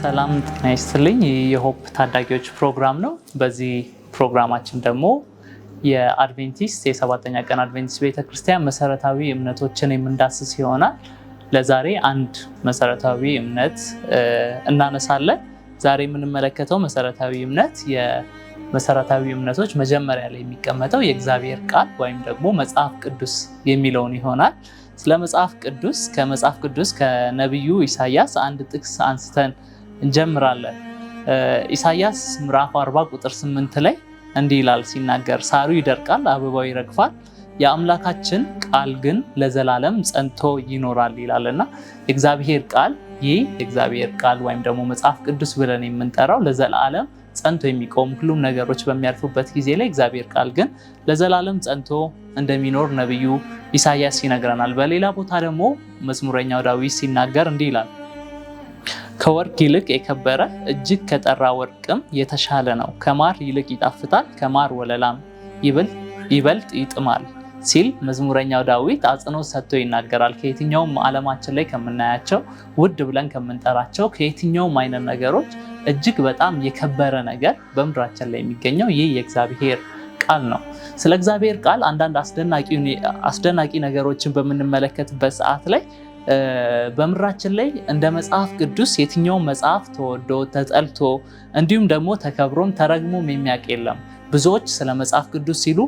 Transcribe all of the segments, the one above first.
ሰላም ጤና ይስጥልኝ። የሆፕ ታዳጊዎች ፕሮግራም ነው። በዚህ ፕሮግራማችን ደግሞ የአድቬንቲስት የሰባተኛ ቀን አድቬንቲስት ቤተክርስቲያን መሰረታዊ እምነቶችን የምንዳስስ ይሆናል። ለዛሬ አንድ መሰረታዊ እምነት እናነሳለን። ዛሬ የምንመለከተው መሰረታዊ እምነት የመሰረታዊ እምነቶች መጀመሪያ ላይ የሚቀመጠው የእግዚአብሔር ቃል ወይም ደግሞ መጽሐፍ ቅዱስ የሚለውን ይሆናል። ስለ መጽሐፍ ቅዱስ ከመጽሐፍ ቅዱስ ከነቢዩ ኢሳያስ አንድ ጥቅስ አንስተን እንጀምራለን። ኢሳያስ ምዕራፍ 40 ቁጥር 8 ላይ እንዲህ ይላል ሲናገር፣ ሳሩ ይደርቃል፣ አበባው ይረግፋል፣ የአምላካችን ቃል ግን ለዘላለም ጸንቶ ይኖራል ይላልና የእግዚአብሔር ቃል ይህ የእግዚአብሔር ቃል ወይም ደግሞ መጽሐፍ ቅዱስ ብለን የምንጠራው ለዘላለም ጸንቶ የሚቆም ሁሉም ነገሮች በሚያልፉበት ጊዜ ላይ እግዚአብሔር ቃል ግን ለዘላለም ጸንቶ እንደሚኖር ነቢዩ ኢሳያስ ይነግረናል። በሌላ ቦታ ደግሞ መዝሙረኛው ዳዊት ሲናገር እንዲህ ይላል፣ ከወርቅ ይልቅ የከበረ እጅግ ከጠራ ወርቅም የተሻለ ነው፣ ከማር ይልቅ ይጣፍጣል፣ ከማር ወለላም ይበልጥ ይጥማል ሲል መዝሙረኛው ዳዊት አጽንኦት ሰጥቶ ይናገራል። ከየትኛውም ዓለማችን ላይ ከምናያቸው ውድ ብለን ከምንጠራቸው ከየትኛውም አይነት ነገሮች እጅግ በጣም የከበረ ነገር በምድራችን ላይ የሚገኘው ይህ የእግዚአብሔር ቃል ነው። ስለ እግዚአብሔር ቃል አንዳንድ አስደናቂ ነገሮችን በምንመለከትበት ሰዓት ላይ በምድራችን ላይ እንደ መጽሐፍ ቅዱስ የትኛውም መጽሐፍ ተወዶ ተጠልቶ እንዲሁም ደግሞ ተከብሮም ተረግሞም የሚያውቅ የለም። ብዙዎች ስለ መጽሐፍ ቅዱስ ሲሉ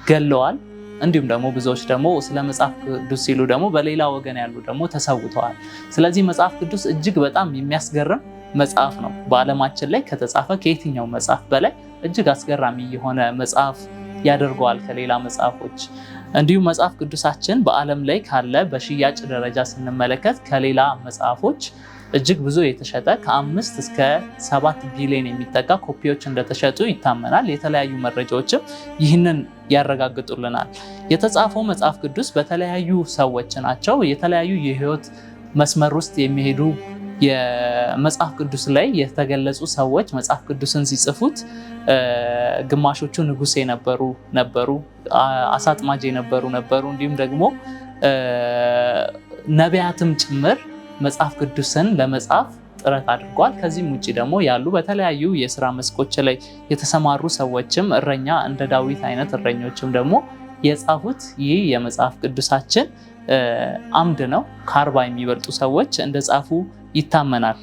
ገለዋል። እንዲሁም ደግሞ ብዙዎች ደግሞ ስለ መጽሐፍ ቅዱስ ሲሉ ደግሞ በሌላ ወገን ያሉ ደግሞ ተሰውተዋል። ስለዚህ መጽሐፍ ቅዱስ እጅግ በጣም የሚያስገርም መጽሐፍ ነው። በዓለማችን ላይ ከተጻፈ ከየትኛው መጽሐፍ በላይ እጅግ አስገራሚ የሆነ መጽሐፍ ያደርገዋል ከሌላ መጽሐፎች። እንዲሁም መጽሐፍ ቅዱሳችን በዓለም ላይ ካለ በሽያጭ ደረጃ ስንመለከት ከሌላ መጽሐፎች እጅግ ብዙ የተሸጠ ከ5 እስከ 7 ቢሊዮን የሚጠጋ ኮፒዎች እንደተሸጡ ይታመናል። የተለያዩ መረጃዎችም ይህንን ያረጋግጡልናል። የተጻፈው መጽሐፍ ቅዱስ በተለያዩ ሰዎች ናቸው። የተለያዩ የህይወት መስመር ውስጥ የሚሄዱ የመጽሐፍ ቅዱስ ላይ የተገለጹ ሰዎች መጽሐፍ ቅዱስን ሲጽፉት ግማሾቹ ንጉሥ ነበሩ፣ አሳ አጥማጅ ነበሩ፣ እንዲሁም ደግሞ ነቢያትም ጭምር መጽሐፍ ቅዱስን ለመጻፍ ጥረት አድርጓል። ከዚህም ውጭ ደግሞ ያሉ በተለያዩ የስራ መስኮች ላይ የተሰማሩ ሰዎችም እረኛ እንደ ዳዊት አይነት እረኞችም ደግሞ የጻፉት ይህ የመጽሐፍ ቅዱሳችን አምድ ነው። ከ40 የሚበልጡ ሰዎች እንደጻፉ ይታመናል።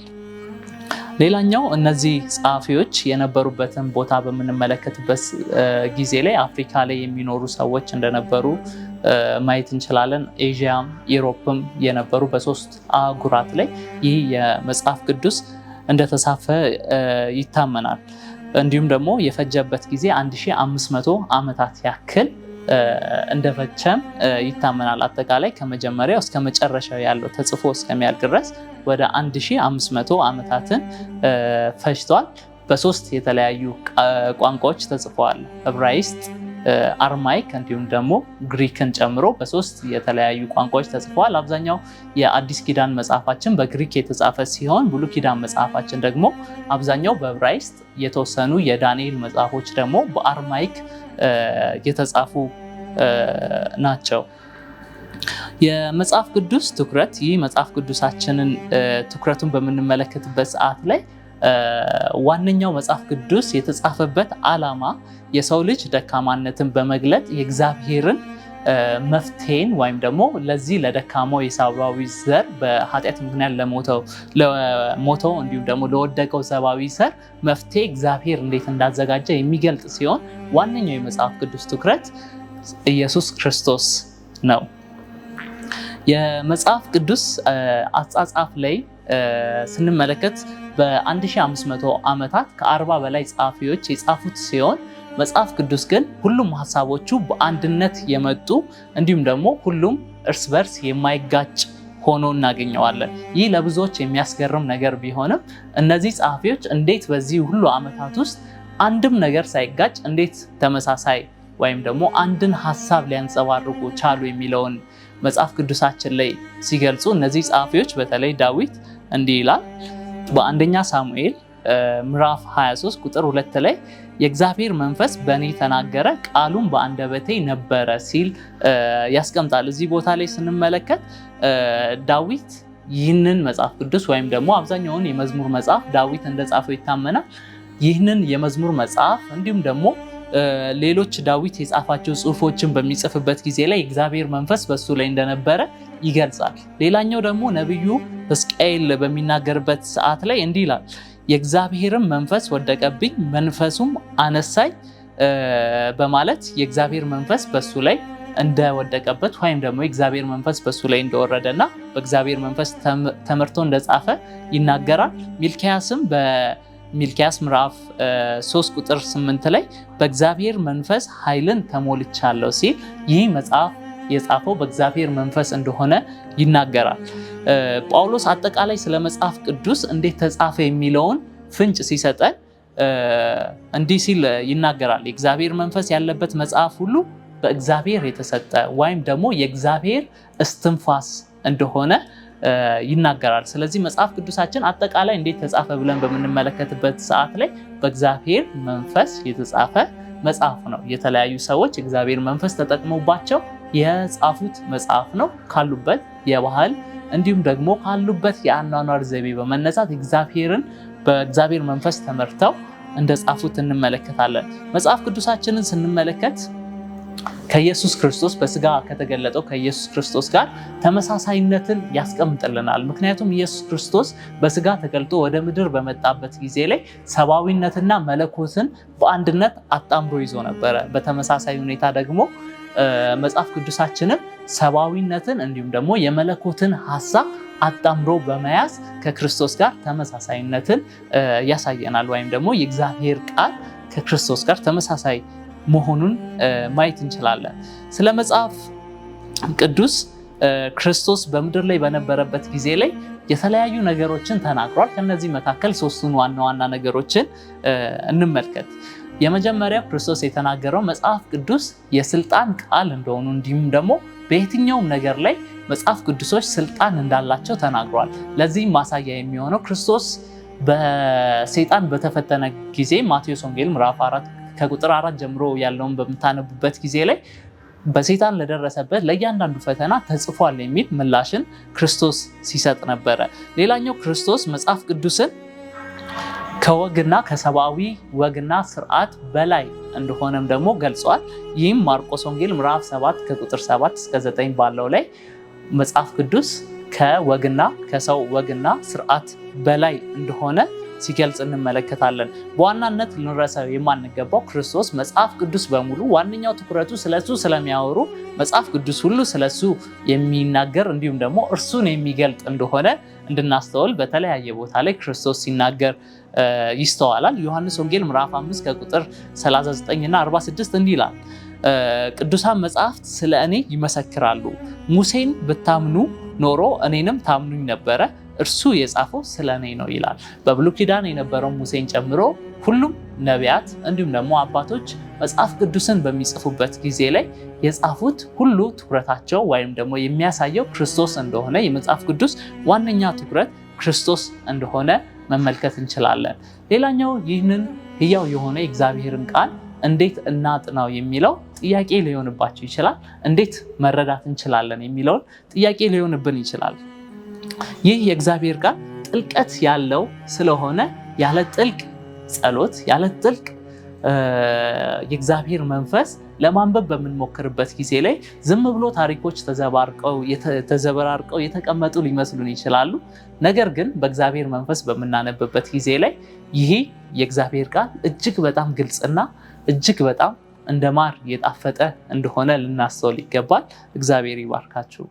ሌላኛው እነዚህ ጸሐፊዎች የነበሩበትን ቦታ በምንመለከትበት ጊዜ ላይ አፍሪካ ላይ የሚኖሩ ሰዎች እንደነበሩ ማየት እንችላለን። ኤዥያም ኢሮፕም የነበሩ በሶስት አህጉራት ላይ ይህ የመጽሐፍ ቅዱስ እንደተጻፈ ይታመናል። እንዲሁም ደግሞ የፈጀበት ጊዜ 1500 ዓመታት ያክል እንደፈጀም ይታመናል። አጠቃላይ ከመጀመሪያው እስከ መጨረሻው ያለው ተጽፎ እስከሚያልቅ ድረስ ወደ 1500 ዓመታትን ፈጅቷል። በሶስት የተለያዩ ቋንቋዎች ተጽፈዋል። ዕብራይስጥ፣ አርማይክ እንዲሁም ደግሞ ግሪክን ጨምሮ በሶስት የተለያዩ ቋንቋዎች ተጽፈዋል። አብዛኛው የአዲስ ኪዳን መጽሐፋችን በግሪክ የተጻፈ ሲሆን ብሉይ ኪዳን መጽሐፋችን ደግሞ አብዛኛው በዕብራይስጥ፣ የተወሰኑ የዳንኤል መጽሐፎች ደግሞ በአርማይክ የተጻፉ ናቸው። የመጽሐፍ ቅዱስ ትኩረት ይህ መጽሐፍ ቅዱሳችንን ትኩረቱን በምንመለከትበት ሰዓት ላይ ዋነኛው መጽሐፍ ቅዱስ የተጻፈበት ዓላማ የሰው ልጅ ደካማነትን በመግለጥ የእግዚአብሔርን መፍትሄን ወይም ደግሞ ለዚህ ለደካማው የሰብአዊ ዘር በኃጢአት ምክንያት ለሞተው እንዲሁም ደግሞ ለወደቀው ሰብአዊ ዘር መፍትሄ እግዚአብሔር እንዴት እንዳዘጋጀ የሚገልጥ ሲሆን ዋነኛው የመጽሐፍ ቅዱስ ትኩረት ኢየሱስ ክርስቶስ ነው። የመጽሐፍ ቅዱስ አጻጻፍ ላይ ስንመለከት በ1500 ዓመታት ከ40 በላይ ጸሐፊዎች የጻፉት ሲሆን መጽሐፍ ቅዱስ ግን ሁሉም ሐሳቦቹ በአንድነት የመጡ እንዲሁም ደግሞ ሁሉም እርስ በርስ የማይጋጭ ሆኖ እናገኘዋለን። ይህ ለብዙዎች የሚያስገርም ነገር ቢሆንም እነዚህ ጸሐፊዎች እንዴት በዚህ ሁሉ ዓመታት ውስጥ አንድም ነገር ሳይጋጭ እንዴት ተመሳሳይ ወይም ደግሞ አንድን ሐሳብ ሊያንጸባርቁ ቻሉ የሚለውን መጽሐፍ ቅዱሳችን ላይ ሲገልጹ እነዚህ ጸሐፊዎች በተለይ ዳዊት እንዲህ ይላል በአንደኛ ሳሙኤል ምዕራፍ 23 ቁጥር 2 ላይ የእግዚአብሔር መንፈስ በእኔ ተናገረ ቃሉም በአንደበቴ ነበረ ሲል ያስቀምጣል። እዚህ ቦታ ላይ ስንመለከት ዳዊት ይህንን መጽሐፍ ቅዱስ ወይም ደግሞ አብዛኛውን የመዝሙር መጽሐፍ ዳዊት እንደጻፈው ይታመናል። ይህንን የመዝሙር መጽሐፍ እንዲሁም ደግሞ ሌሎች ዳዊት የጻፋቸው ጽሑፎችን በሚጽፍበት ጊዜ ላይ የእግዚአብሔር መንፈስ በሱ ላይ እንደነበረ ይገልጻል። ሌላኛው ደግሞ ነቢዩ ሕዝቅኤል በሚናገርበት ሰዓት ላይ እንዲህ ይላል የእግዚአብሔርም መንፈስ ወደቀብኝ መንፈሱም አነሳኝ በማለት የእግዚአብሔር መንፈስ በሱ ላይ እንደወደቀበት ወይም ደግሞ የእግዚአብሔር መንፈስ በሱ ላይ እንደወረደና በእግዚአብሔር መንፈስ ተመርቶ እንደጻፈ ይናገራል። ሚልክያስም በሚልክያስ ምዕራፍ 3 ቁጥር 8 ላይ በእግዚአብሔር መንፈስ ኃይልን ተሞልቻለሁ ሲል ይህ መጽሐፍ የጻፈው በእግዚአብሔር መንፈስ እንደሆነ ይናገራል። ጳውሎስ አጠቃላይ ስለ መጽሐፍ ቅዱስ እንዴት ተጻፈ የሚለውን ፍንጭ ሲሰጠን እንዲህ ሲል ይናገራል። የእግዚአብሔር መንፈስ ያለበት መጽሐፍ ሁሉ በእግዚአብሔር የተሰጠ ወይም ደግሞ የእግዚአብሔር እስትንፋስ እንደሆነ ይናገራል። ስለዚህ መጽሐፍ ቅዱሳችን አጠቃላይ እንዴት ተጻፈ ብለን በምንመለከትበት ሰዓት ላይ በእግዚአብሔር መንፈስ የተጻፈ መጽሐፍ ነው። የተለያዩ ሰዎች እግዚአብሔር መንፈስ ተጠቅመውባቸው የጻፉት መጽሐፍ ነው። ካሉበት የባህል እንዲሁም ደግሞ ካሉበት የአኗኗር ዘይቤ በመነሳት በእግዚአብሔር መንፈስ ተመርተው እንደጻፉት እንመለከታለን። መጽሐፍ ቅዱሳችንን ስንመለከት ከኢየሱስ ክርስቶስ በስጋ ከተገለጠው ከኢየሱስ ክርስቶስ ጋር ተመሳሳይነትን ያስቀምጥልናል። ምክንያቱም ኢየሱስ ክርስቶስ በስጋ ተገልጦ ወደ ምድር በመጣበት ጊዜ ላይ ሰብአዊነትና መለኮትን በአንድነት አጣምሮ ይዞ ነበረ። በተመሳሳይ ሁኔታ ደግሞ መጽሐፍ ቅዱሳችንም ሰብአዊነትን እንዲሁም ደግሞ የመለኮትን ሐሳብ አጣምሮ በመያዝ ከክርስቶስ ጋር ተመሳሳይነትን ያሳየናል። ወይም ደግሞ የእግዚአብሔር ቃል ከክርስቶስ ጋር ተመሳሳይ መሆኑን ማየት እንችላለን። ስለ መጽሐፍ ቅዱስ ክርስቶስ በምድር ላይ በነበረበት ጊዜ ላይ የተለያዩ ነገሮችን ተናግሯል። ከነዚህ መካከል ሶስቱን ዋና ዋና ነገሮችን እንመልከት። የመጀመሪያው ክርስቶስ የተናገረው መጽሐፍ ቅዱስ የስልጣን ቃል እንደሆኑ እንዲሁም ደግሞ በየትኛውም ነገር ላይ መጽሐፍ ቅዱሶች ስልጣን እንዳላቸው ተናግሯል። ለዚህም ማሳያ የሚሆነው ክርስቶስ በሰይጣን በተፈተነ ጊዜ ማቴዎስ ወንጌል ምዕራፍ 4 ከቁጥር 4 ጀምሮ ያለውን በምታነቡበት ጊዜ ላይ በሰይጣን ለደረሰበት ለእያንዳንዱ ፈተና ተጽፏል የሚል ምላሽን ክርስቶስ ሲሰጥ ነበረ። ሌላኛው ክርስቶስ መጽሐፍ ቅዱስን ከወግና ከሰብአዊ ወግና ስርዓት በላይ እንደሆነም ደግሞ ገልጿል። ይህም ማርቆስ ወንጌል ምዕራፍ 7 ከቁጥር 7 እስከ 9 ባለው ላይ መጽሐፍ ቅዱስ ከወግና ከሰው ወግና ስርዓት በላይ እንደሆነ ሲገልጽ እንመለከታለን። በዋናነት ልንረሳው የማንገባው ክርስቶስ መጽሐፍ ቅዱስ በሙሉ ዋነኛው ትኩረቱ ስለሱ ስለሚያወሩ መጽሐፍ ቅዱስ ሁሉ ስለሱ የሚናገር እንዲሁም ደግሞ እርሱን የሚገልጥ እንደሆነ እንድናስተውል በተለያየ ቦታ ላይ ክርስቶስ ሲናገር ይስተዋላል። ዮሐንስ ወንጌል ምዕራፍ 5 ከቁጥር 39 እና 46 እንዲህ ይላል፣ ቅዱሳን መጽሐፍት ስለ እኔ ይመሰክራሉ። ሙሴን ብታምኑ ኖሮ እኔንም ታምኑኝ ነበረ፣ እርሱ የጻፈው ስለ እኔ ነው ይላል። በብሉይ ኪዳን የነበረው ሙሴን ጨምሮ ሁሉም ነቢያት እንዲሁም ደግሞ አባቶች መጽሐፍ ቅዱስን በሚጽፉበት ጊዜ ላይ የጻፉት ሁሉ ትኩረታቸው ወይም ደግሞ የሚያሳየው ክርስቶስ እንደሆነ የመጽሐፍ ቅዱስ ዋነኛ ትኩረት ክርስቶስ እንደሆነ መመልከት እንችላለን። ሌላኛው ይህንን ሕያው የሆነ የእግዚአብሔርን ቃል እንዴት እናጥናው የሚለው ጥያቄ ሊሆንባቸው ይችላል። እንዴት መረዳት እንችላለን የሚለውን ጥያቄ ሊሆንብን ይችላል። ይህ የእግዚአብሔር ቃል ጥልቀት ያለው ስለሆነ ያለ ጥልቅ ጸሎት ያለ ጥልቅ የእግዚአብሔር መንፈስ ለማንበብ በምንሞክርበት ጊዜ ላይ ዝም ብሎ ታሪኮች ተዘበራርቀው የተቀመጡ ሊመስሉን ይችላሉ። ነገር ግን በእግዚአብሔር መንፈስ በምናነብበት ጊዜ ላይ ይህ የእግዚአብሔር ቃል እጅግ በጣም ግልጽና እጅግ በጣም እንደ ማር የጣፈጠ እንደሆነ ልናስተውል ይገባል። እግዚአብሔር ይባርካችሁ።